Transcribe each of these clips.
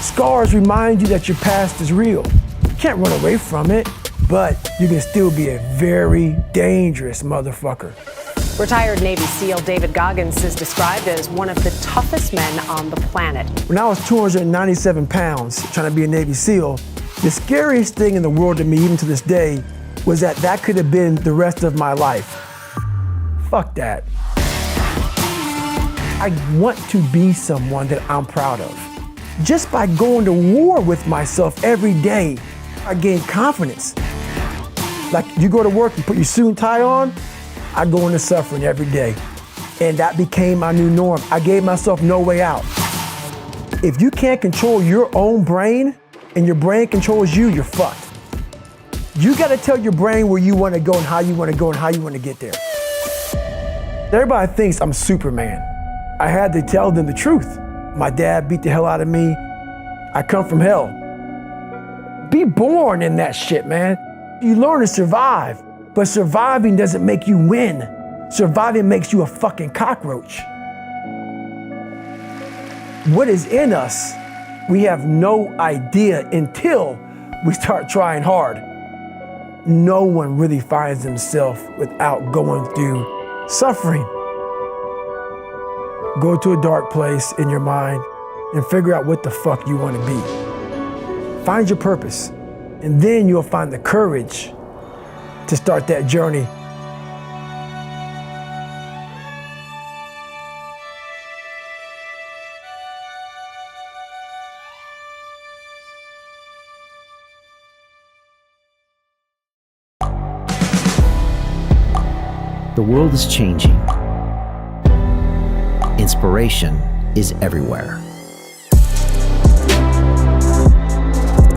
Scars remind you that your past is real. You can't run away from it, but you can still be a very dangerous motherfucker. Retired Navy SEAL David Goggins is described as one of the toughest men on the planet. When I was 297 pounds trying to be a Navy SEAL, the scariest thing in the world to me, even to this day, was that could have been the rest of my life. Fuck that. I want to be someone that I'm proud of. Just by going to war with myself every day, I gain confidence. Like you go to work, you put your suit and tie on, I go into suffering every day. And that became my new norm. I gave myself no way out. If you can't control your own brain and your brain controls you, you're fucked. You gotta tell your brain where you wanna go and how you wanna go and how you wanna get there. Everybody thinks I'm Superman. I had to tell them the truth. My dad beat the hell out of me. I come from hell. Be born in that shit, man. You learn to survive, but surviving doesn't make you win. Surviving makes you a fucking cockroach. What is in us, we have no idea until we start trying hard. No one really finds himself without going through suffering. Go to a dark place in your mind and figure out what the fuck you want to be. Find your purpose, and then you'll find the courage to start that journey. The world is changing. Inspiration is everywhere.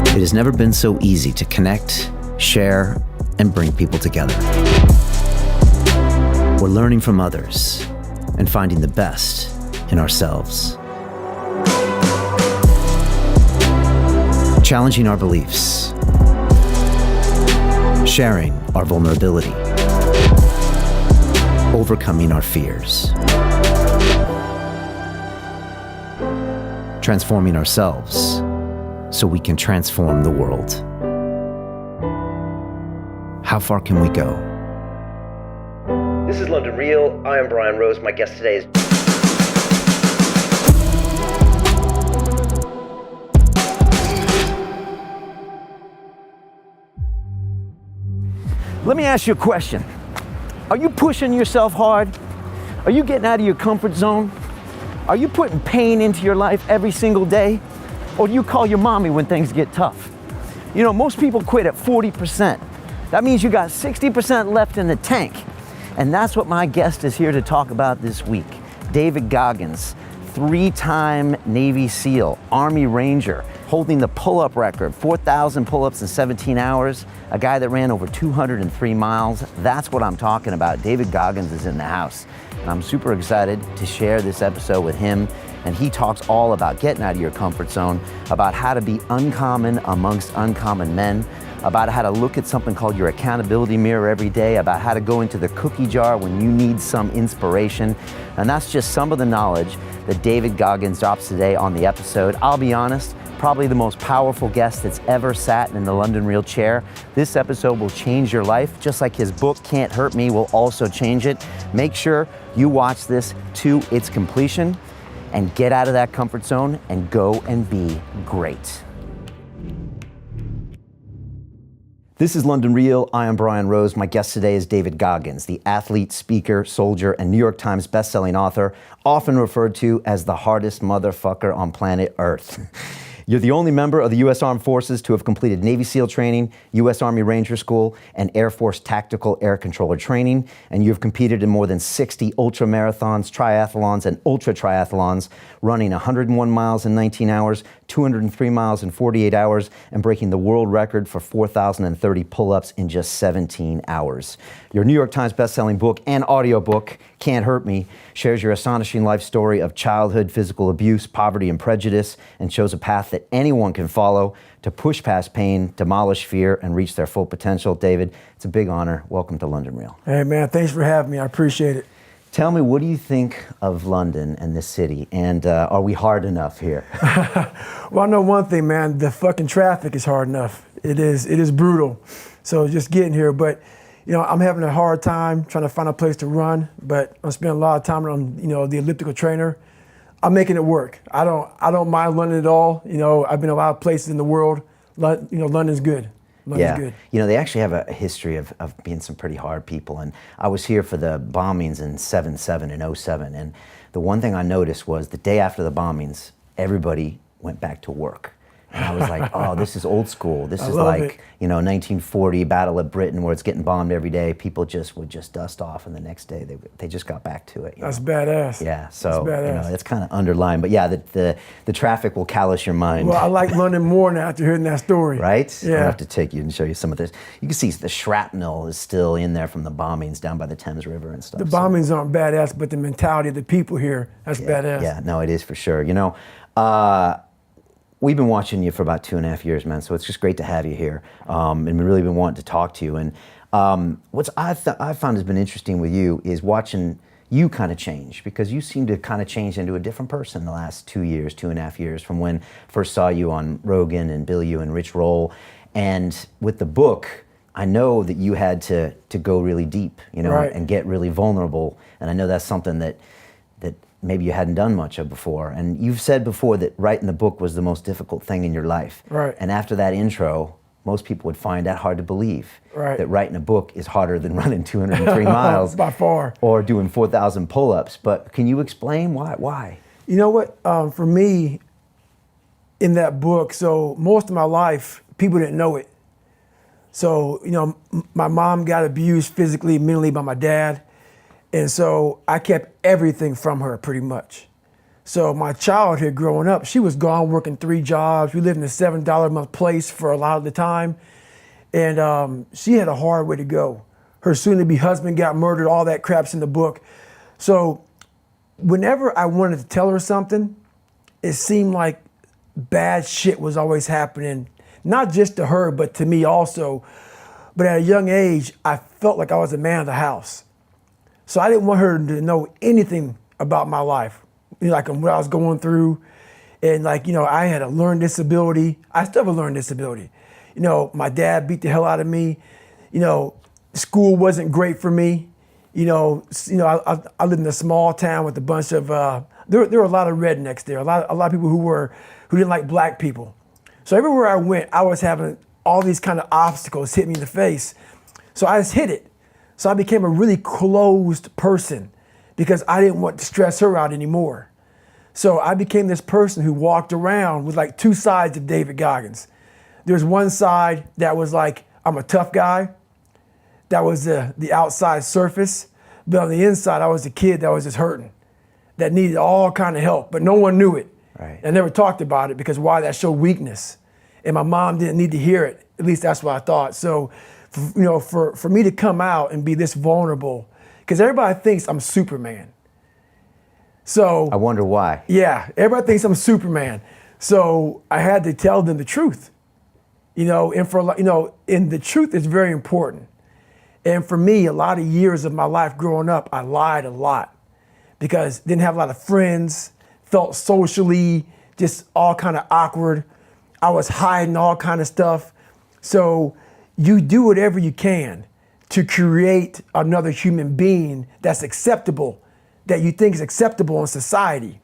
It has never been so easy to connect, share, and bring people together. We're learning from others and finding the best in ourselves. Challenging our beliefs. Sharing our vulnerability. Overcoming our fears. Transforming ourselves so we can transform the world. How far can we go? This is London Real. I am Brian Rose. My guest today is... Let me ask you a question. Are you pushing yourself hard? Are you getting out of your comfort zone? Are you putting pain into your life every single day? Or do you call your mommy when things get tough? You know, most people quit at 40%. That means you got 60% left in the tank. And that's what my guest is here to talk about this week. David Goggins, 3-time Navy SEAL, Army Ranger, holding the pull-up record, 4,000 pull-ups in 17 hours, a guy that ran over 203 miles. That's what I'm talking about. David Goggins is in the house. And I'm super excited to share this episode with him. And he talks all about getting out of your comfort zone, about how to be uncommon amongst uncommon men, about how to look at something called your accountability mirror every day, about how to go into the cookie jar when you need some inspiration. And that's just some of the knowledge that David Goggins drops today on the episode. I'll be honest, probably the most powerful guest that's ever sat in the London Real chair. This episode will change your life, just like his book, Can't Hurt Me, will also change it. Make sure you watch this to its completion and get out of that comfort zone and go and be great. This is London Real. I am Brian Rose. My guest today is David Goggins, the athlete, speaker, soldier, and New York Times bestselling author, often referred to as the hardest motherfucker on planet Earth. You're the only member of the U.S. Armed Forces to have completed Navy SEAL training, U.S. Army Ranger School, and Air Force Tactical Air Controller training, and you've competed in more than 60 ultramarathons, triathlons, and ultra triathlons, running 101 miles in 19 hours, 203 miles in 48 hours, and breaking the world record for 4,030 pull-ups in just 17 hours. Your New York Times bestselling book and audiobook, Can't Hurt Me, shares your astonishing life story of childhood physical abuse, poverty, and prejudice, and shows a path that anyone can follow to push past pain, demolish fear, and reach their full potential. David, it's a big honor. Welcome to London Real. Hey man, thanks for having me. I appreciate it. Tell me, what do you think of London and this city? And are we hard enough here? Well, I know one thing, man. The fucking traffic is hard enough. It is brutal. So just getting here, but I'm having a hard time trying to find a place to run. But I'm spending a lot of time on the elliptical trainer. I'm making it work. I don't mind London at all. I've been a lot of places in the world. London's good. London's good. They actually have a history of being some pretty hard people. And I was here for the bombings in 7/7 and 07. And the one thing I noticed was the day after the bombings, everybody went back to work. And I was like, oh, this is old school. This is like, 1940 Battle of Britain, where it's getting bombed every day. People would just dust off, and the next day they just got back to it. That's badass. Yeah, so that's badass. It's kind of underlined. But yeah, the traffic will callous your mind. Well, I like London more now after hearing that story. Right? Yeah. I'll have to take you and show you some of this. You can see the shrapnel is still in there from the bombings down by the Thames River and stuff. The bombings aren't badass, but the mentality of the people here, that's badass. Yeah, no, it is for sure. We've been watching you for about 2.5 years, man, so it's just great to have you here. And we've really been wanting to talk to you. And what I found has been interesting with you is watching you kind of change, because you seem to kind of change into a different person the last 2.5 years, from when I first saw you on Rogan and Bill You and Rich Roll. And with the book, I know that you had to go really deep, right, and get really vulnerable. And I know that's something that maybe you hadn't done much of before. And you've said before that writing the book was the most difficult thing in your life. Right. And after that intro, most people would find that hard to believe. Right. That writing a book is harder than running 203 miles. By far. Or doing 4,000 pull-ups. But can you explain why? You know what? For me, in that book, so most of my life, people didn't know it. So, my mom got abused physically, mentally by my dad. And so I kept everything from her pretty much. So my childhood growing up, she was gone working 3 jobs. We lived in a $7 a month place for a lot of the time. And she had a hard way to go. Her soon-to-be husband got murdered, all that crap's in the book. So whenever I wanted to tell her something, it seemed like bad shit was always happening, not just to her, but to me also. But at a young age, I felt like I was a man of the house. So I didn't want her to know anything about my life, like what I was going through. And I had a learning disability. I still have a learning disability. My dad beat the hell out of me. School wasn't great for me. I lived in a small town with a bunch of, there were a lot of rednecks there, a lot of people who didn't like black people. So everywhere I went, I was having all these kind of obstacles hit me in the face. So I just hit it. So I became a really closed person because I didn't want to stress her out anymore. So I became this person who walked around with like 2 sides of David Goggins. There's one side that was like, I'm a tough guy. That was the outside surface. But on the inside, I was a kid that was just hurting, that needed all kind of help, but no one knew it. Right. I never talked about it because why? That showed weakness. And my mom didn't need to hear it. At least that's what I thought. So for me to come out and be this vulnerable, because everybody thinks I'm Superman. So I wonder why. Yeah, everybody thinks I'm Superman. So I had to tell them the truth, and and the truth is very important. And for me, a lot of years of my life growing up, I lied a lot because didn't have a lot of friends, felt socially just all kind of awkward. I was hiding all kind of stuff. So you do whatever you can to create another human being that's acceptable, that you think is acceptable in society.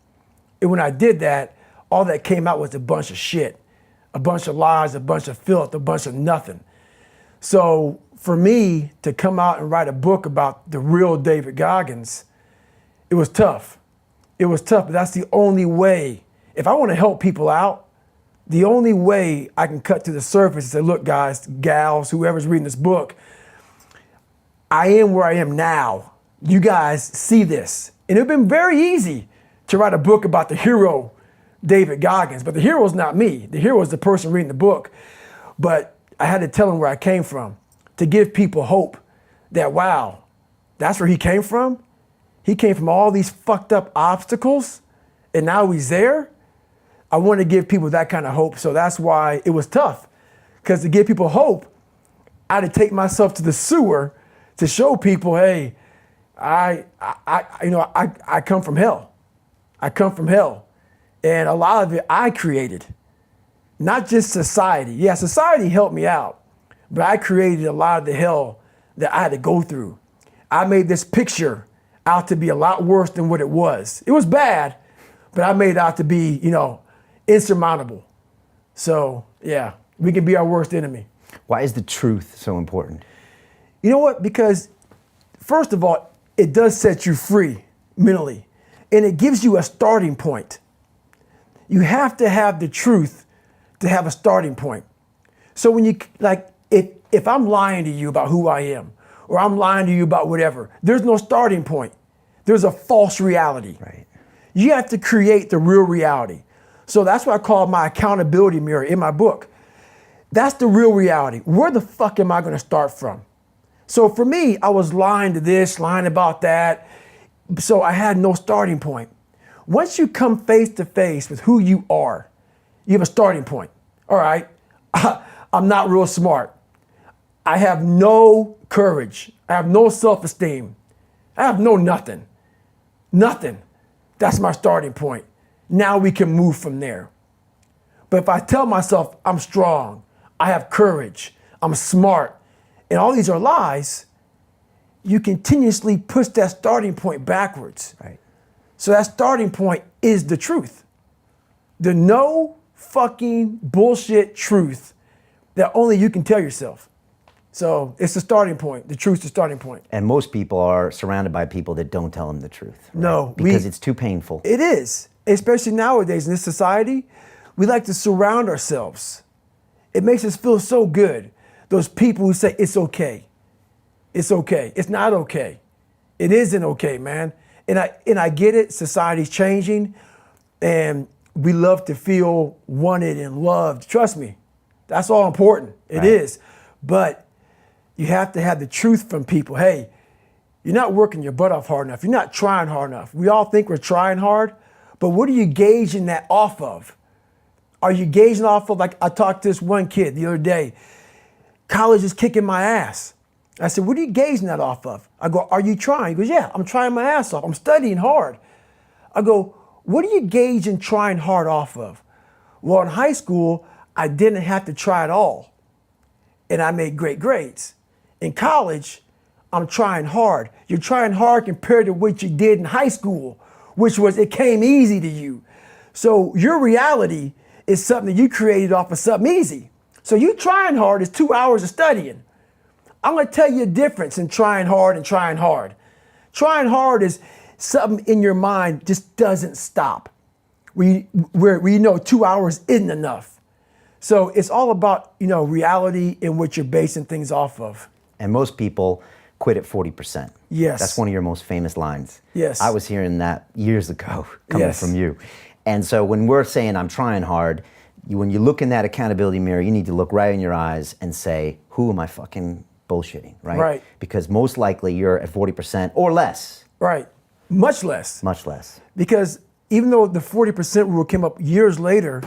And when I did that, all that came out was a bunch of shit, a bunch of lies, a bunch of filth, a bunch of nothing. So for me to come out and write a book about the real David Goggins, it was tough. It was tough, but that's the only way. If I want to help people out, the only way I can cut to the surface and say, look, guys, gals, whoever's reading this book, I am where I am now. You guys see this. And it would have been very easy to write a book about the hero, David Goggins, but the hero is not me. The hero is the person reading the book. But I had to tell them where I came from to give people hope that, wow, that's where he came from? He came from all these fucked up obstacles, and now he's there? I want to give people that kind of hope, so that's why it was tough. Because to give people hope, I had to take myself to the sewer to show people, hey, I come from hell. I come from hell. And a lot of it I created, not just society. Yeah, society helped me out, but I created a lot of the hell that I had to go through. I made this picture out to be a lot worse than what it was. It was bad, but I made it out to be, insurmountable. So yeah, we can be our worst enemy. Why is the truth so important? You know what? Because first of all, it does set you free mentally, and it gives you a starting point. You have to have the truth to have a starting point. So when you, like, if I'm lying to you about who I am, or I'm lying to you about whatever, there's no starting point. There's a false reality. Right. You have to create the real reality. So that's what I call my accountability mirror in my book. That's the real reality. Where the fuck am I going to start from? So for me, I was lying to this, lying about that. So I had no starting point. Once you come face to face with who you are, you have a starting point. All right, I'm not real smart. I have no courage. I have no self-esteem. I have no nothing. Nothing. That's my starting point. Now we can move from there. But if I tell myself I'm strong, I have courage, I'm smart, and all these are lies, you continuously push that starting point backwards. Right. So that starting point is the truth. The no fucking bullshit truth that only you can tell yourself. So it's the starting point. The truth's the starting point. And most people are surrounded by people that don't tell them the truth. Right? No. Because it's too painful. It is. Especially nowadays in this society, we like to surround ourselves. It makes us feel so good. Those people who say it's okay. It's okay. It's not okay. It isn't okay, man. And I get it. Society's changing, and we love to feel wanted and loved. Trust me, that's all important. It is. But you have to have the truth from people. Hey, you're not working your butt off hard enough. You're not trying hard enough. We all think we're trying hard, but what are you gauging that off of? Are you gauging off of, like I talked to this one kid the other day, college is kicking my ass. I said, what are you gauging that off of? I go, are you trying? He goes, yeah, I'm trying my ass off. I'm studying hard. I go, what are you gauging trying hard off of? Well, in high school, I didn't have to try at all, and I made great grades. In college, I'm trying hard. You're trying hard compared to what you did in high school, which was it came easy to you. So your reality is something that you created off of something easy. So you trying hard is 2 hours of studying. I'm gonna tell you a difference in trying hard and trying hard. Trying hard is something in your mind just doesn't stop. Where you know 2 hours isn't enough. So it's all about, reality and what you're basing things off of. And most people quit at 40%. Yes. That's one of your most famous lines. Yes. I was hearing that years ago coming Yes. from you. And so when we're saying I'm trying hard, when you look in that accountability mirror, you need to look right in your eyes and say, who am I fucking bullshitting, right? Right. Because most likely you're at 40% or less. Right. Much less. Much less. Because even though the 40% rule came up years later,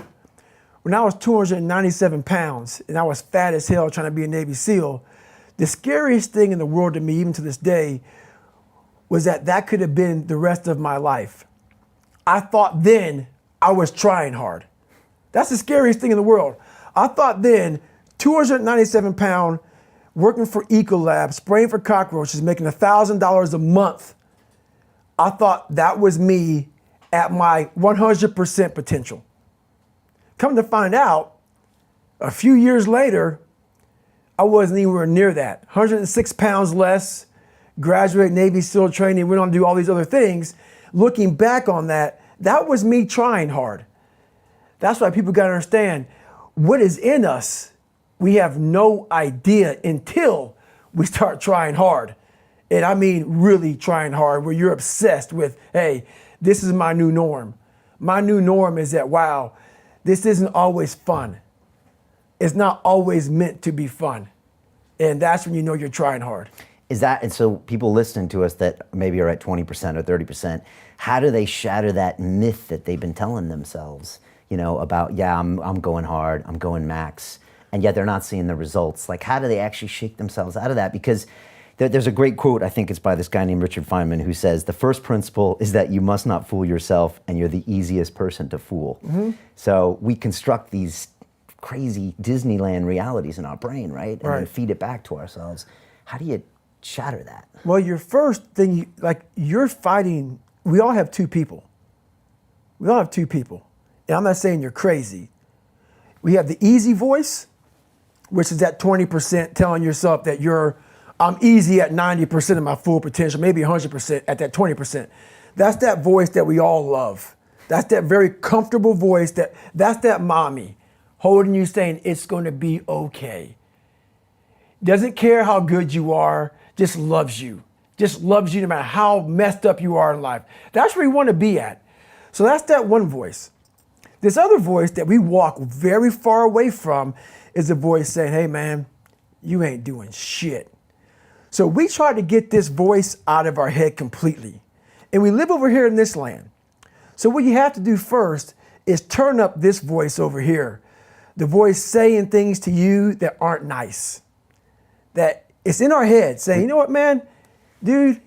when I was 297 pounds and I was fat as hell trying to be a Navy SEAL, the scariest thing in the world to me, even to this day, was that could have been the rest of my life. I thought then I was trying hard. That's the scariest thing in the world. I thought then, 297 pound, working for Ecolab, spraying for cockroaches, making $1,000 a month. I thought that was me at my 100% potential. Come to find out, a few years later, I wasn't anywhere near that. 106 pounds less, graduate Navy SEAL training, went on to do all these other things. Looking back on that, that was me trying hard. That's why people gotta understand, what is in us, we have no idea until we start trying hard. And I mean really trying hard, where you're obsessed with, hey, this is my new norm. My new norm is that, wow, this isn't always fun. It's not always meant to be fun. And that's when you know you're trying hard. Is that, and so people listening to us that maybe are at 20% or 30%, how do they shatter that myth that they've been telling themselves, about, yeah, I'm going hard, I'm going max, and yet they're not seeing the results? Like, how do they actually shake themselves out of that? Because, There's a great quote, I think it's by this guy named Richard Feynman, who says, the first principle is that you must not fool yourself, and you're the easiest person to fool. So we construct these crazy Disneyland realities in our brain, right? And then feed it back to ourselves. How do you shatter that? Well, your first thing, you're fighting, we all have two people. We all have two people. And I'm not saying you're crazy. We have the easy voice, which is that 20% telling yourself that I'm easy at 90% of my full potential, maybe 100% at that 20%. That's that voice that we all love. That's that very comfortable voice, that's that mommy holding you saying it's going to be okay. Doesn't care how good you are, just loves you. Just loves you no matter how messed up you are in life. That's where you want to be at. So that's that one voice. This other voice that we walk very far away from is a voice saying, hey man, you ain't doing shit. So we try to get this voice out of our head completely. And we live over here in this land. So what you have to do first is turn up this voice over here. The voice saying things to you that aren't nice. That it's in our head saying, you know what, man, dude,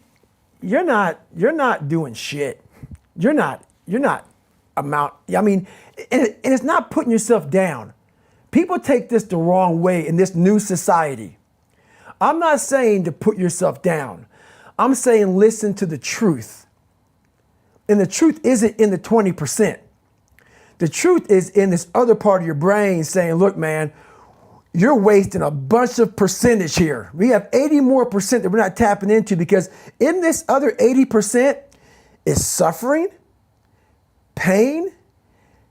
you're not doing shit. You're not and it's not putting yourself down. People take this the wrong way in this new society. I'm not saying to put yourself down. I'm saying listen to the truth. And the truth isn't in the 20%. The truth is in this other part of your brain saying, look, man, you're wasting a bunch of percentage here. We have 80 more percent that we're not tapping into because in this other 80% is suffering, pain,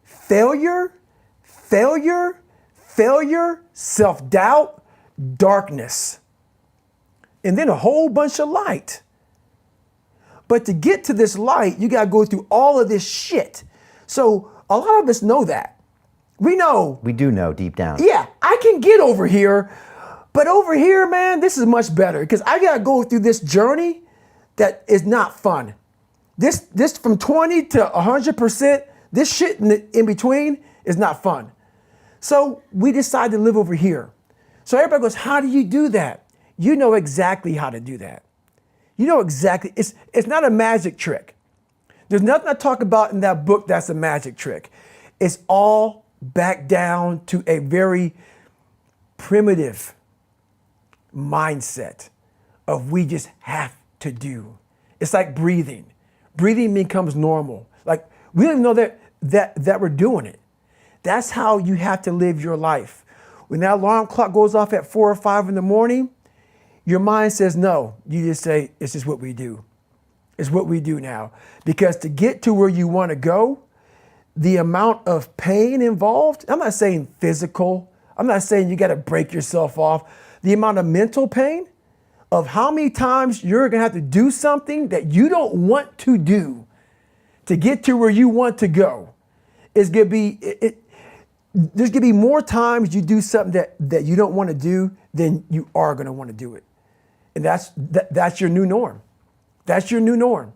failure, self-doubt, darkness, and then a whole bunch of light. But to get to this light, you got to go through all of this shit. So a lot of us know that. We know. We do know deep down. Yeah, I can get over here, but over here, man, this is much better because I got to go through this journey that is not fun. This from 20 to 100%, this shit in between is not fun. So we decide to live over here. So everybody goes, how do you do that? You know exactly how to do that. You know exactly, it's not a magic trick. There's nothing I talk about in that book that's a magic trick. It's all back down to a very primitive mindset of we just have to do. It's like breathing. Breathing becomes normal. Like we don't even know that we're doing it. That's how you have to live your life. When that alarm clock goes off at 4 or 5 in the morning, your mind says no. You just say, it's just what we do. It's what we do now. Because to get to where you want to go, the amount of pain involved, I'm not saying physical, I'm not saying you got to break yourself off. The amount of mental pain of how many times you're going to have to do something that you don't want to do to get to where you want to go is going to be, there's going to be more times you do something that you don't want to do than you are going to want to do it. And that's your new norm. That's your new norm.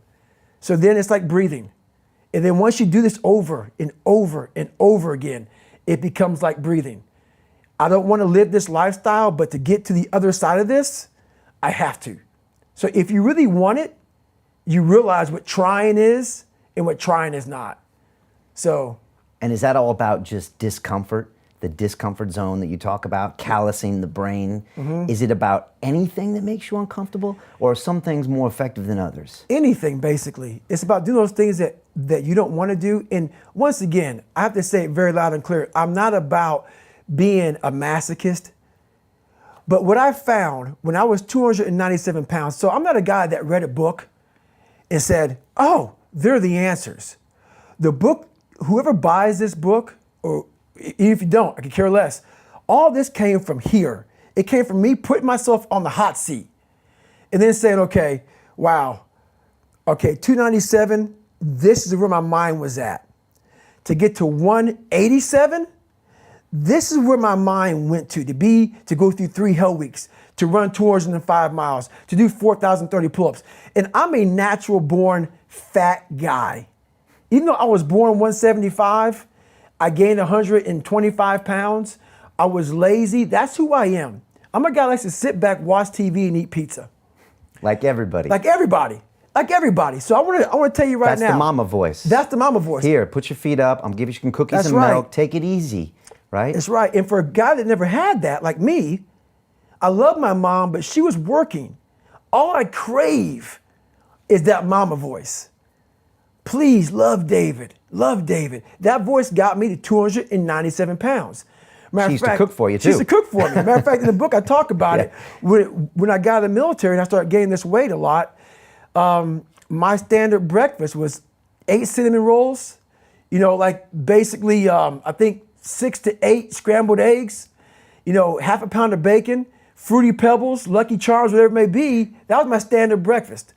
So then it's like breathing. And then once you do this over and over and over again, it becomes like breathing. I don't want to live this lifestyle, but to get to the other side of this, I have to. So if you really want it, you realize what trying is and what trying is not. So. And is that all about just discomfort? The discomfort zone that you talk about, callousing the brain. Mm-hmm. Is it about anything that makes you uncomfortable, or are some things more effective than others? Anything, basically. It's about doing those things that you don't want to do. And once again, I have to say it very loud and clear. I'm not about being a masochist. But what I found when I was 297 pounds, so I'm not a guy that read a book and said, oh, they're the answers. The book, whoever buys this book, or even if you don't, I could care less. All this came from here. It came from me putting myself on the hot seat and then saying, okay, wow, okay, 297, this is where my mind was at. To get to 187, this is where my mind went to go through 3 hell weeks, to run 205 miles, to do 4,030 pull-ups. And I'm a natural born fat guy. Even though I was born 175, I gained 125 pounds. I was lazy. That's who I am. I'm a guy that likes to sit back, watch TV, and eat pizza. Like everybody. Like everybody. Like everybody. So I want to tell you right That's now. the mama voice. That's the mama voice. Here, put your feet up. I'm giving you some cookies That's and right. milk. Take it easy, right? That's right. And for a guy that never had that, like me, I love my mom, but she was working. All I crave is that mama voice. Please love David. Love David. That voice got me to 297 pounds. Matter She of used to cook for you, She used too. to cook for me. Matter of fact, in the book I talk about Yeah. it. When I got out of the military and I started gaining this weight a lot, my standard breakfast was 8 cinnamon rolls, like basically, I think 6 to 8 scrambled eggs, half a pound of bacon, Fruity Pebbles, Lucky Charms, whatever it may be. That was my standard breakfast.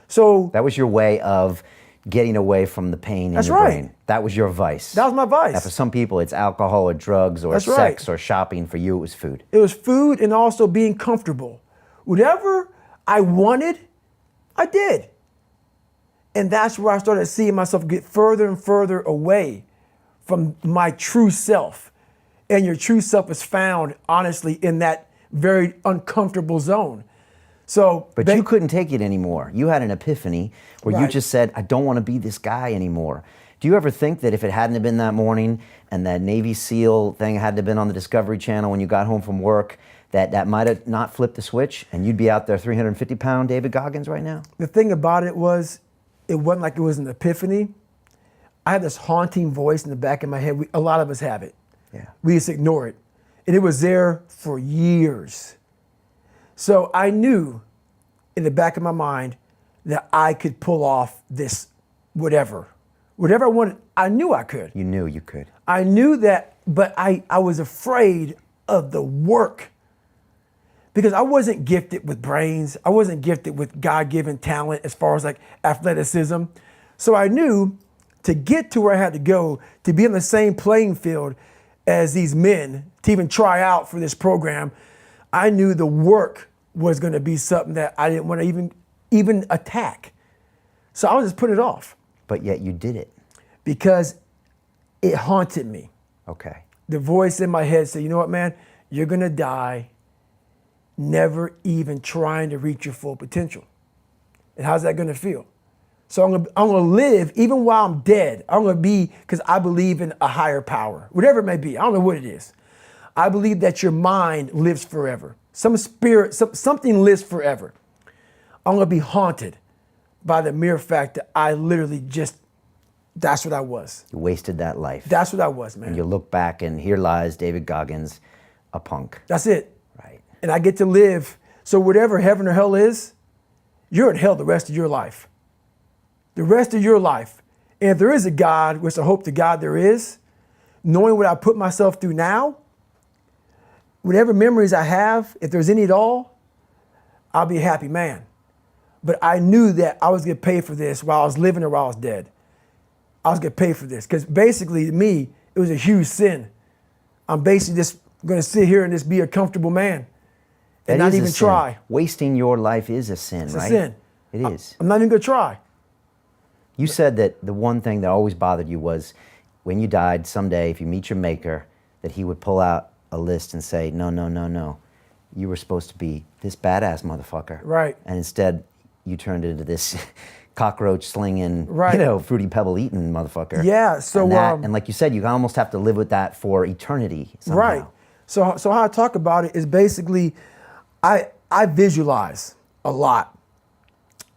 So That was your way of getting away from the pain in That's your right. brain. That was your vice. that was my vice. Now, for some people, it's alcohol or drugs or That's sex right. or shopping. For you, it was food. It was food and also being comfortable. Whatever I wanted, I did. And that's where I started seeing myself get further and further away from my true self. And your true self is found, honestly, in that very uncomfortable zone. So, But you couldn't take it anymore. You had an epiphany where you Right. just said, I don't want to be this guy anymore. Do you ever think that if it hadn't have been that morning and that Navy SEAL thing hadn't have been on the Discovery Channel when you got home from work, that might have not flipped the switch and you'd be out there 350-pound David Goggins right now? The thing about it was, it wasn't like it was an epiphany. I had this haunting voice in the back of my head. A lot of us have it. Yeah. We just ignore it. And it was there for years. So I knew in the back of my mind that I could pull off this whatever. Whatever I wanted, I knew I could. You knew you could. I knew that, but I was afraid of the work because I wasn't gifted with brains. I wasn't gifted with God-given talent as far as like athleticism. So I knew to get to where I had to go, to be on the same playing field as these men, to even try out for this program, I knew the work was going to be something that I didn't want to even attack. So I was just putting it off But yet you did it. because it haunted me. Okay. The voice in my head said, you know what, man, you're going to die never even trying to reach your full potential. And how's that going to feel? So I'm gonna live even while I'm dead. I'm gonna be, because I believe in a higher power, whatever it may be. I don't know what it is. I believe that your mind lives forever. Some spirit, something lives forever. I'm gonna be haunted by the mere fact that I literally that's what I was. You wasted that life. That's what I was, man. And you look back and here lies David Goggins, a punk. That's it. Right. And I get to live. So whatever heaven or hell is, you're in hell the rest of your life. The rest of your life. And if there is a God, which I hope to God there is, knowing what I put myself through now, whatever memories I have, if there's any at all, I'll be a happy man. But I knew that I was going to pay for this while I was living or while I was dead. I was going to pay for this. Because basically, to me, it was a huge sin. I'm basically just going to sit here and just be a comfortable man and That not is a even sin. try. Wasting your life is a sin, It's right? a sin. It is. I'm not even going to try. You said that the one thing that always bothered you was when you died someday, if you meet your maker, that he would pull out a list and say, no, no, no, no. You were supposed to be this badass motherfucker. Right. And instead, you turned into this cockroach slinging, Right. Fruity Pebble eating motherfucker. Yeah, so, and like you said, you almost have to live with that for eternity somehow. Right. So how I talk about it is basically, I visualize a lot.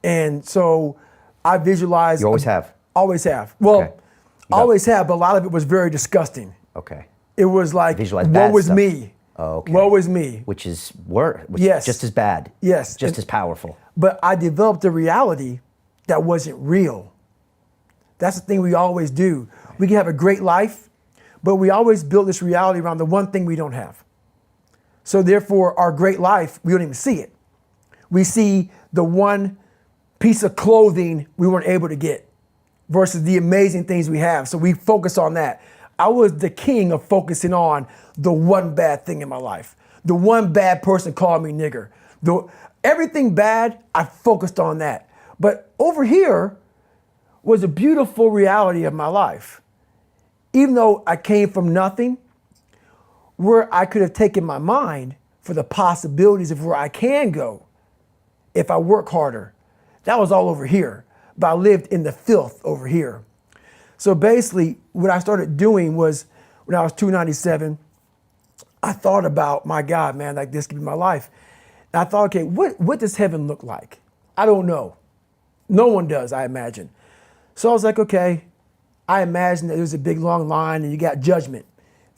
And so I visualize. You always have? Always have. Well, Okay. always have, but a lot of it was very disgusting. Okay. It was like, Visualize woe bad is stuff. me. Oh, okay. Woe is me. Which is worse. Yes. Just as bad. Yes. Just And- as powerful. But I developed a reality that wasn't real. That's the thing we always do. We can have a great life, but we always build this reality around the one thing we don't have. So therefore, our great life, we don't even see it. We see the one piece of clothing we weren't able to get versus the amazing things we have. So we focus on that. I was the king of focusing on the one bad thing in my life. The one bad person called me nigger. Everything bad, I focused on that. But over here was a beautiful reality of my life. Even though I came from nothing, where I could have taken my mind for the possibilities of where I can go if I work harder. That was all over here, but I lived in the filth over here. So basically, what I started doing was, when I was 297, I thought about, my God, man, like this could be my life. And I thought, okay, what does heaven look like? I don't know. No one does, I imagine. So I was like, okay, I imagine that there's a big long line and you got judgment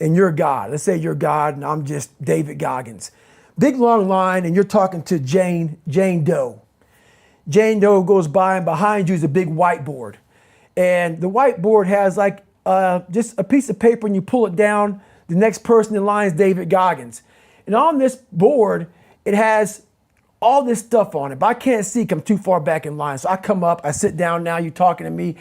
and you're God. Let's say you're God and I'm just David Goggins. Big long line and you're talking to Jane Doe. Jane Doe goes by and behind you is a big whiteboard. And the whiteboard has like just a piece of paper and you pull it down. The next person in line is David Goggins. And on this board, it has all this stuff on it, but I can't see because I'm too far back in line. So I come up, I sit down now, you're talking to me.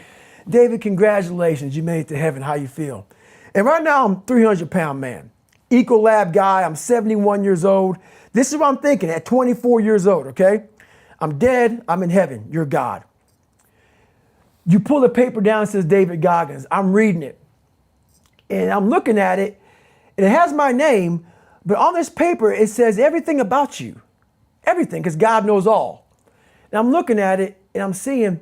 David, congratulations, you made it to heaven, how you feel? And right now I'm a 300-pound man. Ecolab guy, I'm 71 years old. This is what I'm thinking at 24 years old, okay? I'm dead, I'm in heaven, you're God. You pull the paper down, it says David Goggins. I'm reading it. And I'm looking at it, and it has my name, but on this paper, it says everything about you. Everything, because God knows all. And I'm looking at it, and I'm seeing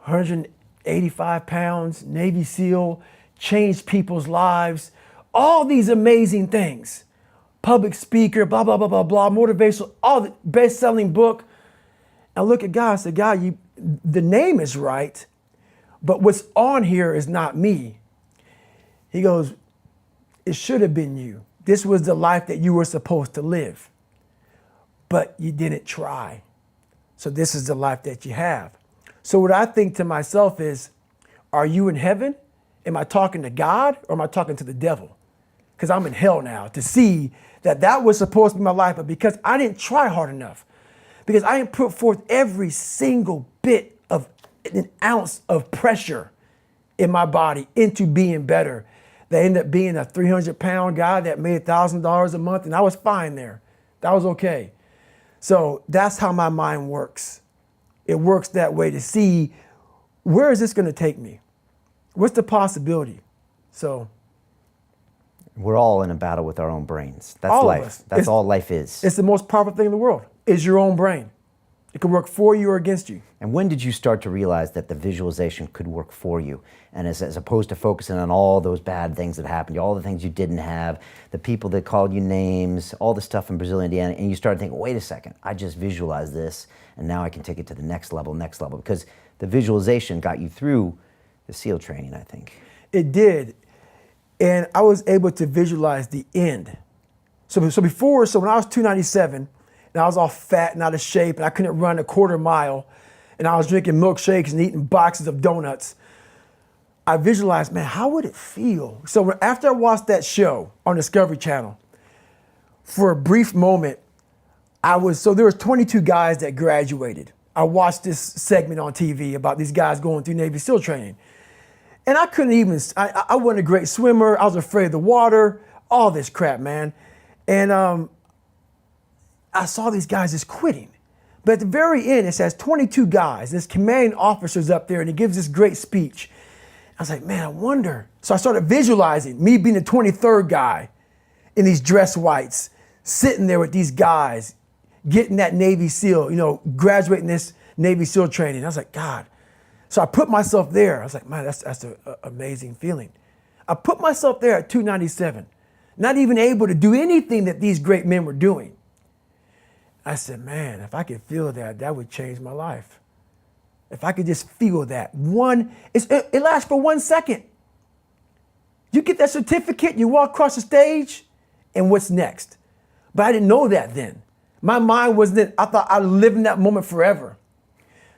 185 pounds, Navy SEAL, changed people's lives, all these amazing things. Public speaker, blah, blah, blah, blah, blah, motivational, all the best-selling book. I look at God, I said, God, the name is right, but what's on here is not me. He goes, it should have been you. This was the life that you were supposed to live, but you didn't try. So this is the life that you have. So what I think to myself is, are you in heaven? Am I talking to God or am I talking to the devil? Because I'm in hell now to see that was supposed to be my life, but because I didn't try hard enough, because I didn't put forth every single bit of an ounce of pressure in my body into being better, they ended up being a 300-pound guy that made $1,000 a month, and I was fine there. That was okay. So that's how my mind works. It works that way to see, where is this going to take me? What's the possibility? So we're all in a battle with our own brains. That's all life. of us. That's all life is. It's the most powerful thing in the world, is your own brain. It can work for you or against you. And when did you start to realize that the visualization could work for you? And as opposed to focusing on all those bad things that happened to you, all the things you didn't have, the people that called you names, all the stuff in Brazil, Indiana, and you started thinking, wait a second, I just visualized this, and now I can take it to the next level, because the visualization got you through the SEAL training, I think. It did. And I was able to visualize the end. So when I was 297, and I was all fat and out of shape, and I couldn't run a quarter mile, and I was drinking milkshakes and eating boxes of donuts, I visualized, man, how would it feel? So after I watched that show on Discovery Channel, for a brief moment, there was 22 guys that graduated. I watched this segment on TV about these guys going through Navy SEAL training. And I couldn't even, I wasn't a great swimmer. I was afraid of the water, all this crap, man. And I saw these guys just quitting. But at the very end, it says 22 guys. This commanding officer's up there and he gives this great speech. I was like, man, I wonder. So I started visualizing me being the 23rd guy in these dress whites, sitting there with these guys, getting that Navy SEAL, graduating this Navy SEAL training. I was like, God. So I put myself there. I was like, man, that's an amazing feeling. I put myself there at 297, not even able to do anything that these great men were doing. I said, man, if I could feel that, that would change my life. If I could just feel that. It lasts for 1 second. You get that certificate, you walk across the stage, and what's next? But I didn't know that then. My mind wasn't, I thought I'd live in that moment forever.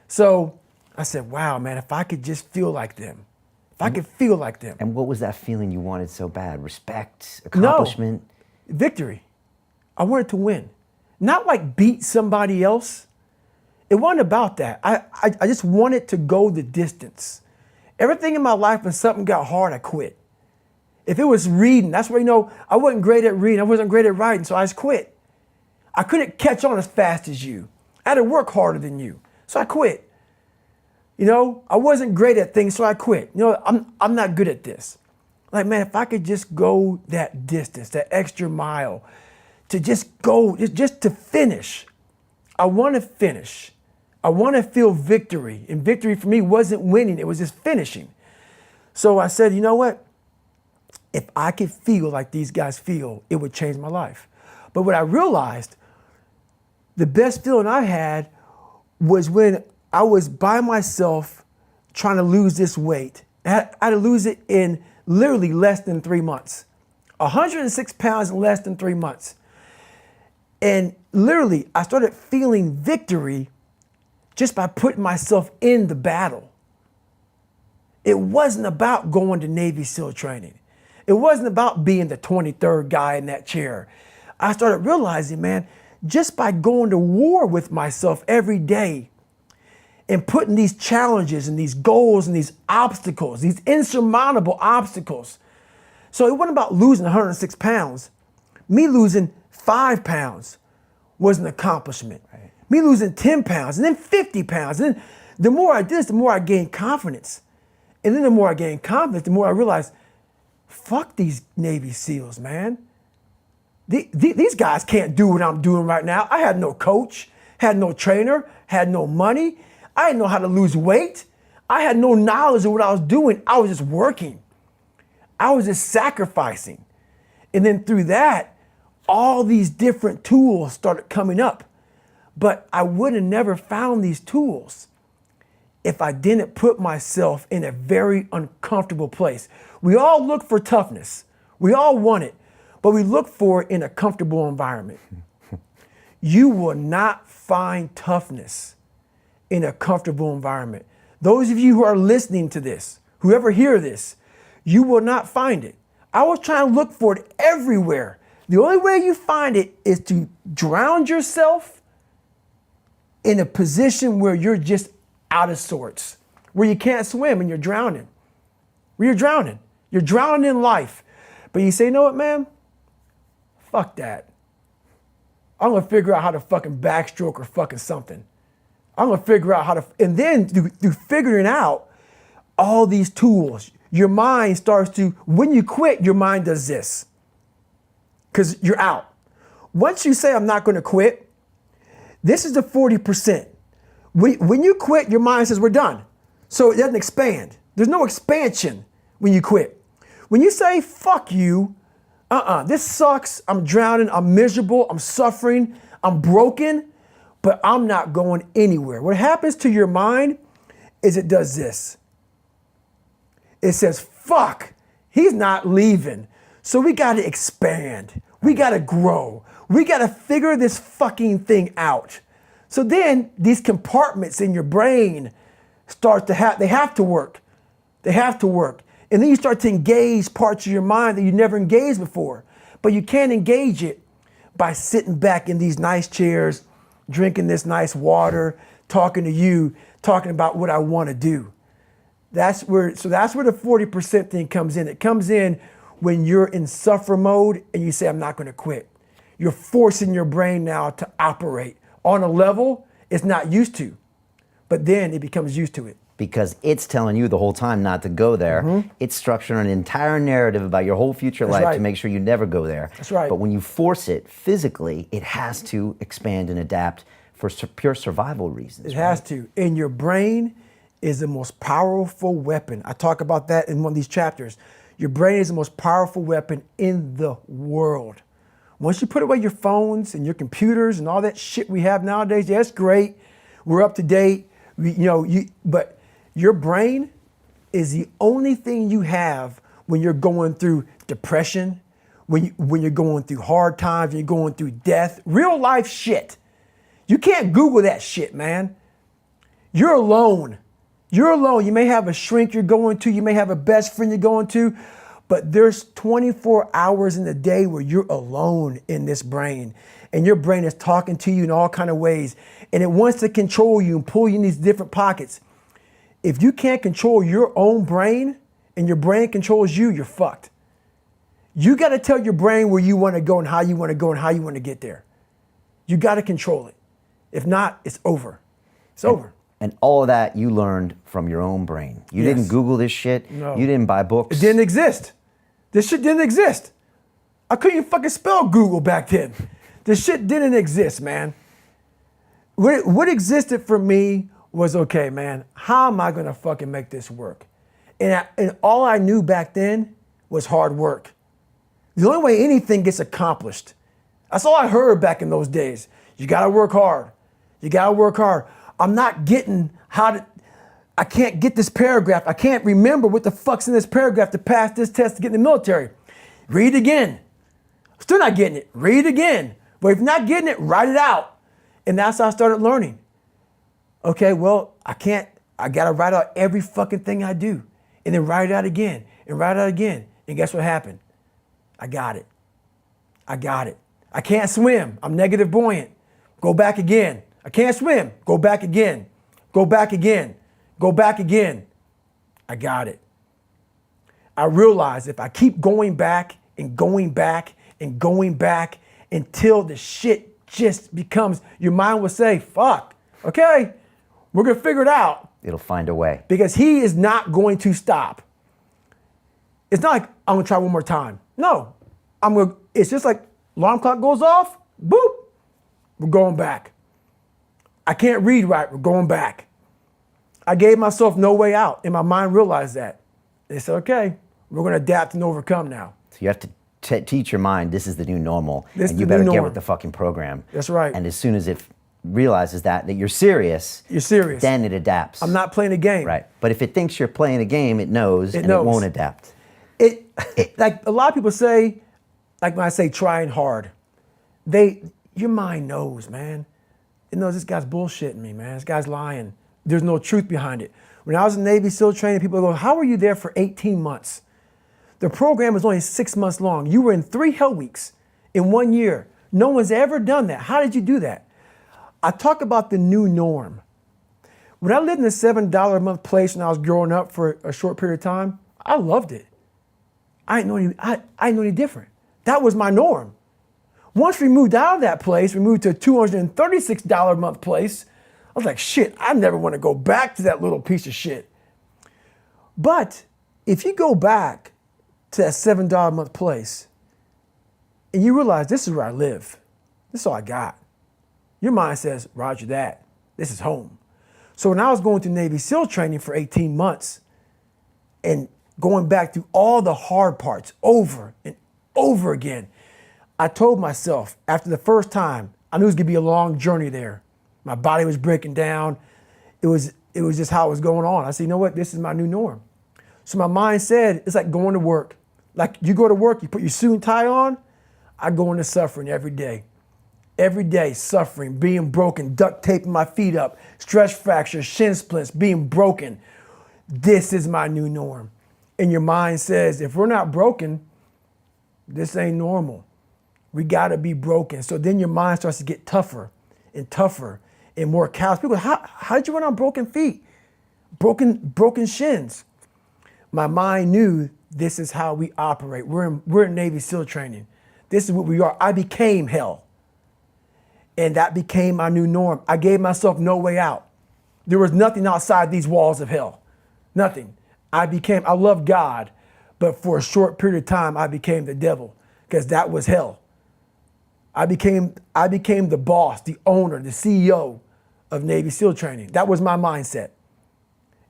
So I said, wow, man, if I could just feel like them. If I could feel like them. And what was that feeling you wanted so bad? Respect, accomplishment? No, victory. I wanted to win. Not like beat somebody else. It wasn't about that. I just wanted to go the distance. Everything in my life, when something got hard, I quit. If it was reading, that's where, I wasn't great at reading. I wasn't great at writing, so I just quit. I couldn't catch on as fast as you. I had to work harder than you, so I quit. I wasn't great at things, so I quit. I'm not good at this. Like, man, if I could just go that distance, that extra mile, to just go, just to finish, I want to finish. I want to feel victory. And victory for me wasn't winning, it was just finishing. So I said, you know what? If I could feel like these guys feel, it would change my life. But what I realized, the best feeling I had was when I was by myself trying to lose this weight. I had to lose it in literally less than 3 months. 106 pounds in less than 3 months. And literally, I started feeling victory just by putting myself in the battle. It wasn't about going to Navy SEAL training. It wasn't about being the 23rd guy in that chair. I started realizing, man, just by going to war with myself every day and putting these challenges and these goals and these obstacles, these insurmountable obstacles. So it wasn't about losing 106 pounds. Me losing 5 pounds was an accomplishment. Right. Me losing 10 pounds and then 50 pounds. And then the more I did this, the more I gained confidence. And then the more I gained confidence, the more I realized, fuck these Navy SEALs, man. These guys can't do what I'm doing right now. I had no coach, had no trainer, had no money. I didn't know how to lose weight. I had no knowledge of what I was doing. I was just working. I was just sacrificing. And then through that, all these different tools started coming up. But I would have never found these tools if I didn't put myself in a very uncomfortable place. We all look for toughness. We all want it, but we look for it in a comfortable environment. You will not find toughness in a comfortable environment. Those of you who are listening to this, whoever hear this, you will not find it. I was trying to look for it everywhere. The only way you find it is to drown yourself in a position where you're just out of sorts, where you can't swim and you're drowning. Where you're drowning. You're drowning in life. But you say, you know what, man? Fuck that. I'm gonna figure out how to fucking backstroke or fucking something. I'm gonna figure out how to, and then through figuring out all these tools, your mind starts to, when you quit, your mind does this. Because you're out. Once you say, I'm not gonna quit, this is the 40%. When you quit, your mind says, we're done. So it doesn't expand. There's no expansion when you quit. When you say, fuck you, this sucks, I'm drowning, I'm miserable, I'm suffering, I'm broken, but I'm not going anywhere. What happens to your mind is it does this. It says, fuck, he's not leaving. So we gotta expand. We gotta grow. We gotta figure this fucking thing out. So then these compartments in your brain start to they have to work. They have to work. And then you start to engage parts of your mind that you never engaged before. But you can't engage it by sitting back in these nice chairs, drinking this nice water, talking to you, talking about what I want to do. That's where the 40% thing comes in. It comes in when you're in suffer mode and you say, I'm not going to quit. You're forcing your brain now to operate on a level it's not used to, but then it becomes used to it. Because it's telling you the whole time not to go there. Mm-hmm. It's structuring an entire narrative about your whole future life to make sure you never go there. That's right. But when you force it physically, it has to expand and adapt for pure survival reasons. It has to. And your brain is the most powerful weapon. I talk about that in one of these chapters. Your brain is the most powerful weapon in the world. Once you put away your phones and your computers and all that shit we have nowadays, yeah, it's great. We're up to date. But your brain is the only thing you have when you're going through depression, when you're going through hard times, when you're going through death, real life shit. You can't Google that shit, man. You're alone. You're alone. You may have a shrink you're going to, you may have a best friend you're going to, but there's 24 hours in the day where you're alone in this brain. And your brain is talking to you in all kinds of ways. And it wants to control you and pull you in these different pockets. If you can't control your own brain and your brain controls you, you're fucked. You got to tell your brain where you want to go and how you want to go and how you want to get there. You got to control it. If not, it's over. It's over. And all of that you learned from your own brain. You didn't Google this shit. No. You didn't buy books. It didn't exist. This shit didn't exist. I couldn't even fucking spell Google back then. This shit didn't exist, man. what existed for me was, okay, man, how am I gonna fucking make this work? And all I knew back then was hard work. The only way anything gets accomplished. That's all I heard back in those days. You gotta work hard. You gotta work hard. I'm not getting I can't get this paragraph. I can't remember what the fuck's in this paragraph to pass this test to get in the military. Read it again. Still not getting it. Read it again. But if you're not getting it, write it out. And that's how I started learning. Okay, well, I gotta write out every fucking thing I do. And then write it out again, and write it out again. And guess what happened? I got it. I got it. I can't swim. I'm negative buoyant. Go back again. I can't swim. Go back again. Go back again. Go back again. I got it. I realized if I keep going back and going back and going back until the shit just becomes, your mind will say, fuck, okay, we're gonna figure it out. It'll find a way. Because he is not going to stop. It's not like I'm gonna try one more time. No, it's just like alarm clock goes off, boop, we're going back. I can't read right, we're going back. I gave myself no way out, and my mind realized that. They said, okay, we're gonna adapt and overcome now. So you have to teach your mind this is the new normal, This and is you the better new get norm. with the fucking program. That's right. And as soon as it realizes that you're serious, then it adapts. I'm not playing a game. Right. But if it thinks you're playing a game, it knows and knows. it won't adapt. It like a lot of people say, like when I say trying hard, your mind knows, man. It knows this guy's bullshitting me, man. This guy's lying. There's no truth behind it. When I was in Navy SEAL training, people go, how were you there for 18 months? The program was only 6 months long. You were in 3 hell weeks in 1 year. No one's ever done that. How did you do that? I talk about the new norm. When I lived in a $7 a month place when I was growing up for a short period of time, I loved it. I didn't know any different. That was my norm. Once we moved out of that place, we moved to a $236 a month place. I was like, shit, I never want to go back to that little piece of shit. But if you go back to that $7 a month place and you realize this is where I live, this is all I got. Your mind says, roger that, this is home. So when I was going through Navy SEAL training for 18 months and going back through all the hard parts over and over again, I told myself after the first time, I knew it was gonna be a long journey there. My body was breaking down. It was just how it was going on. I said, you know what, this is my new norm. So my mind said, it's like going to work. Like you go to work, you put your suit and tie on, I go into suffering every day. Every day, suffering, being broken, duct taping my feet up, stress fractures, shin splints, being broken. This is my new norm. And your mind says, if we're not broken, this ain't normal. We gotta be broken. So then your mind starts to get tougher and tougher and more callous. People, how did you run on broken feet? Broken shins. My mind knew this is how we operate. We're in Navy SEAL training. This is what we are. I became hell. And that became my new norm. I gave myself no way out. There was nothing outside these walls of hell. Nothing. I loved God, but for a short period of time, I became the devil because that was hell. I became the boss, the owner, the CEO of Navy SEAL training. That was my mindset.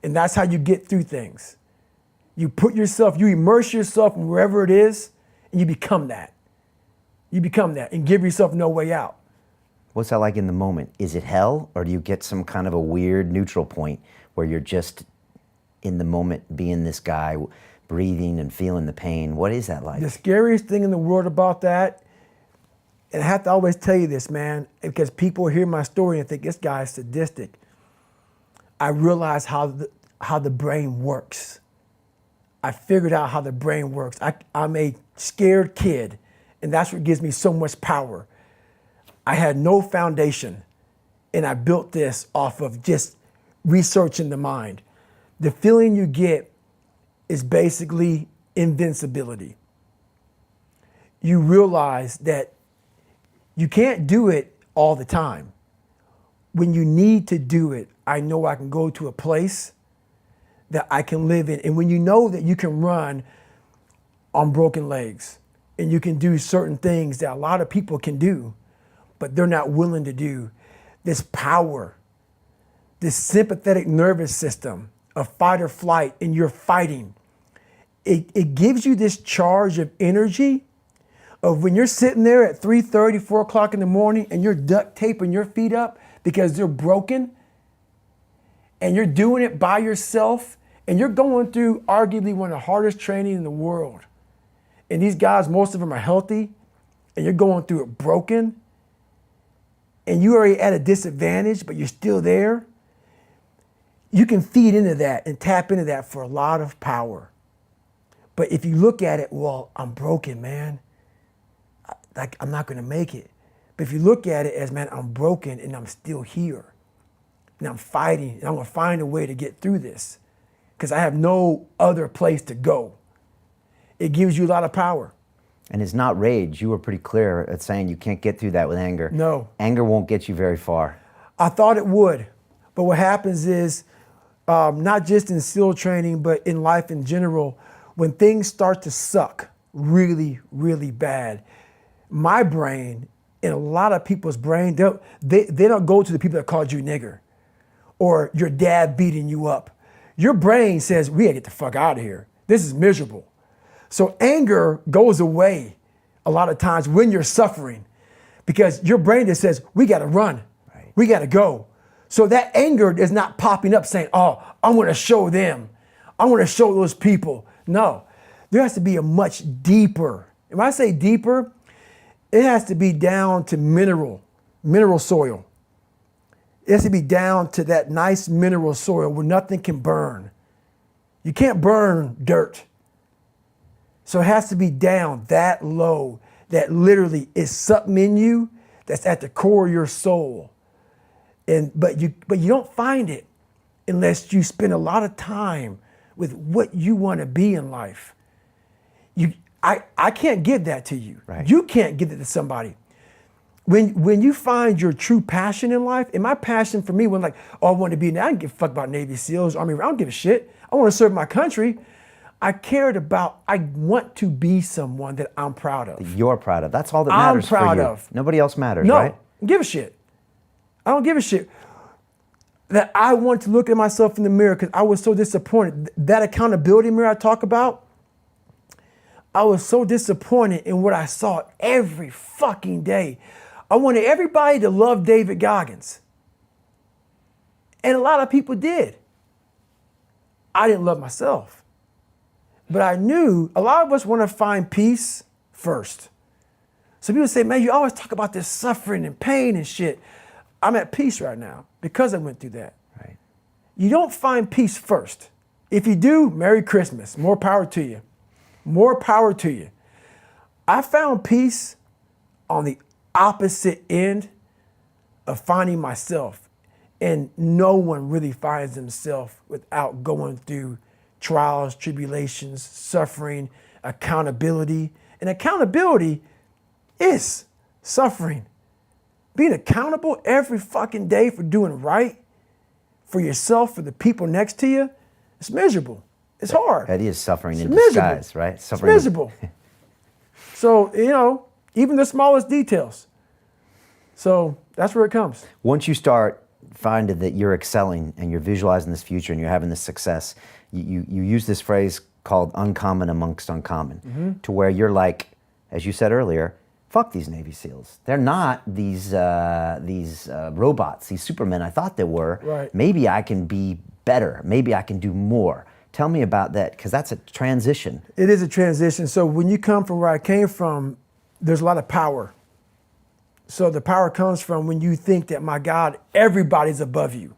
And that's how you get through things. You immerse yourself in wherever it is, and you become that. You become that and give yourself no way out. What's that like in the moment? Is it hell, or do you get some kind of a weird neutral point where you're just in the moment being this guy, breathing and feeling the pain? What is that like? The scariest thing in the world about that, and I have to always tell you this, man, because people hear my story and think this guy is sadistic. I realize how the brain works. I figured out how the brain works. I'm a scared kid, and that's what gives me so much power. I had no foundation, and I built this off of just researching the mind. The feeling you get is basically invincibility. You realize that you can't do it all the time. When you need to do it, I know I can go to a place that I can live in. And when you know that you can run on broken legs and you can do certain things that a lot of people can do, but they're not willing to do, this power, this sympathetic nervous system of fight or flight, and you're fighting. It gives you this charge of energy of when you're sitting there at 3:30, 4 o'clock in the morning and you're duct taping your feet up because they're broken, and you're doing it by yourself, and you're going through arguably one of the hardest training in the world. And these guys, most of them are healthy, and you're going through it broken, and you're already at a disadvantage, but you're still there. You can feed into that and tap into that for a lot of power. But if you look at it, well, I'm broken, man. Like, I'm not gonna make it. But if you look at it as, man, I'm broken and I'm still here. And I'm fighting, and I'm gonna find a way to get through this because I have no other place to go. It gives you a lot of power. And it's not rage. You were pretty clear at saying you can't get through that with anger. No. Anger won't get you very far. I thought it would, but what happens is, not just in SEAL training, but in life in general, when things start to suck really, really bad, my brain and a lot of people's brain, they don't go to the people that called you nigger or your dad beating you up. Your brain says, we gotta get the fuck out of here. This is miserable. So anger goes away a lot of times when you're suffering because your brain just says, we gotta run, Right. We gotta go. So that anger is not popping up saying, oh, I'm gonna show them. I'm gonna show those people. No, there has to be a much deeper, and when I say deeper, it has to be down to mineral soil. It has to be down to that nice mineral soil where nothing can burn. You can't burn dirt. So it has to be down that low that literally is something in you that's at the core of your soul. But you don't find it unless you spend a lot of time with what you want to be in life. I can't give that to you. Right. You can't give it to somebody. When you find your true passion in life, and my passion for me when like, oh, I want to be, I don't give a fuck about Navy SEALs, Army, I don't give a shit. I want to serve my country. I want to be someone that I'm proud of. You're proud of. That's all that matters for you. I'm proud of. Nobody else matters, No, right? give a shit. I don't give a shit. That I want to look at myself in the mirror because I was so disappointed. That accountability mirror I talk about, I was so disappointed in what I saw every fucking day. I wanted everybody to love David Goggins. And a lot of people did. I didn't love myself. But I knew a lot of us want to find peace first. So people say, man, you always talk about this suffering and pain and shit. I'm at peace right now because I went through that. Right. You don't find peace first. If you do, Merry Christmas. More power to you. More power to you. I found peace on the opposite end of finding myself. And no one really finds themselves without going through trials, tribulations, suffering, accountability. And accountability is suffering. Being accountable every fucking day for doing right for yourself, for the people next to you, it's miserable. It's hard. That is suffering in miserable. disguise, right? It's Suffering. miserable. So, even the smallest details. So that's where it comes. Once you start finding that you're excelling and you're visualizing this future and you're having this success, you use this phrase called uncommon amongst uncommon, to where you're like, as you said earlier, fuck these Navy SEALs. They're not these robots, these supermen I thought they were. Right. Maybe I can be better. Maybe I can do more. Tell me about that, because that's a transition. It is a transition. So when you come from where I came from, there's a lot of power. So the power comes from when you think that, my God, everybody's above you.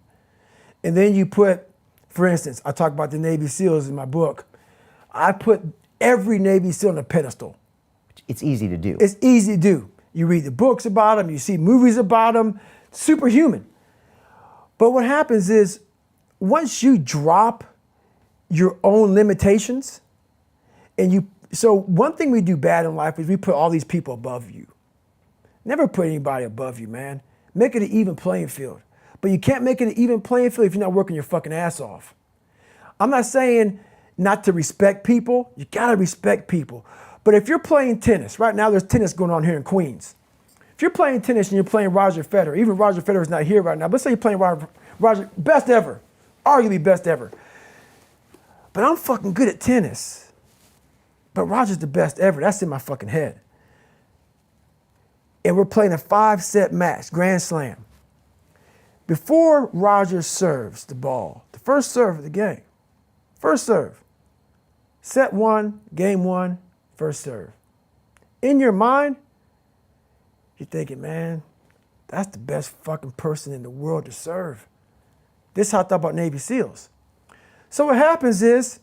And then you put, for instance, I talk about the Navy SEALs in my book. I put every Navy SEAL on a pedestal. It's easy to do. It's easy to do. You read the books about them, you see movies about them, superhuman. But what happens is, once you drop your own limitations, so one thing we do bad in life is we put all these people above you. Never put anybody above you, man. Make it an even playing field. But you can't make it an even playing field if you're not working your fucking ass off. I'm not saying not to respect people. You gotta respect people. But if you're playing tennis, right now there's tennis going on here in Queens. If you're playing tennis and you're playing Roger Federer, even Roger Federer's not here right now, but let's say you're playing Roger, best ever, arguably best ever. But I'm fucking good at tennis. But Roger's the best ever. That's in my fucking head. And we're playing a 5-set match, Grand Slam. Before Roger serves the ball, the first serve of the game, first serve, set 1, game 1, first serve. In your mind, you're thinking, man, that's the best fucking person in the world to serve. This is how I thought about Navy SEALs. So what happens is,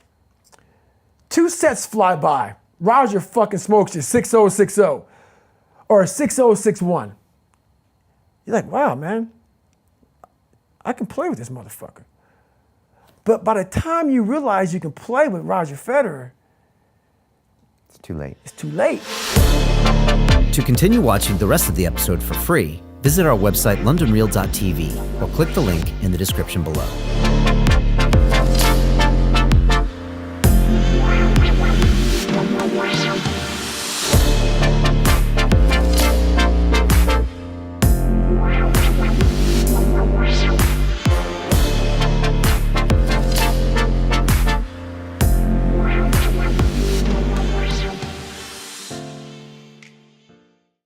2 sets fly by. Roger fucking smokes you 6-0, 6-0, or 6-0, 6-1. You're like, wow, man, I can play with this motherfucker. But by the time you realize you can play with Roger Federer, It's too late. it's too late. To continue watching the rest of the episode for free, visit our website londonreal.tv or click the link in the description below.